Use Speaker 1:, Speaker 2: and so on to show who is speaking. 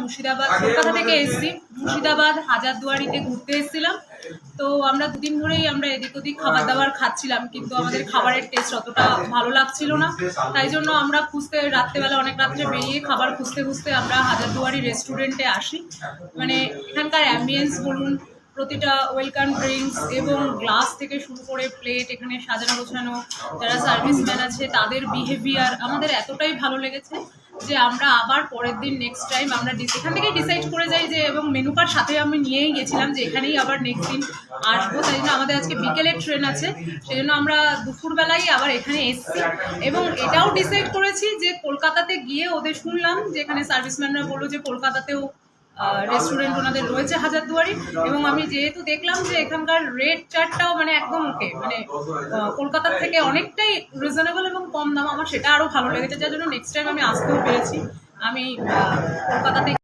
Speaker 1: মুর্শিদাবাদ, কলকাতা থেকে এসেছি। মুর্শিদাবাদ হাজারদুয়ারিতে ঘুরতে এসেছিলাম। তো আমরা দুদিন ধরেই আমরা এদিক ওদিক খাবার দাবার খাচ্ছিলাম, কিন্তু আমাদের খাবারের টেস্ট অতটা ভালো লাগছিল না। তাই জন্য আমরা খুঁজতে রাত্রেবেলা অনেক রাত্রে বেরিয়ে খাবার খুঁজতে খুঁজতে আমরা হাজারদুয়ারি রেস্টুরেন্টে আসি। মানে এখানকার অ্যাম্বিয়েন্স বলুন, প্রতিটা ওয়েলকাম ড্রিঙ্কস এবং গ্লাস থেকে শুরু করে প্লেট এখানে সাজানো গোছানো, যারা সার্ভিসম্যান আছে তাদের বিহেভিয়ার আমাদের এতটাই ভালো লেগেছে যে আমরা আবার পরের দিন নেক্সট টাইম আমরা এখান থেকেই ডিসাইড করে যাই যে, এবং মেনু কার্ড সাথে আমি নিয়েই গেছিলাম যে এখানেই আবার নেক্সট দিন আসবো। তাই জন্য আমাদের আজকে বিকেলের ট্রেন আছে, সেই জন্য আমরা দুপুরবেলায় আবার এখানে এসেছি। এবং এটাও ডিসাইড করেছি যে কলকাতাতে গিয়ে ওদের শুনলাম যে এখানে সার্ভিসম্যানরা বললো যে কলকাতাতেও রেস্টুরেন্ট ওনাদের রয়েছে হাজারদুয়ারি। এবং আমি যেহেতু দেখলাম যে এখানকার রেট চার্টটাও মানে একদম ওকে, মানে কলকাতার থেকে অনেকটাই রিজনেবল এবং কম দাম, আমার সেটা আরও ভালো লেগেছে, যার জন্য নেক্সট টাইম আমি আসতেও পেরেছি। আমি কলকাতাতে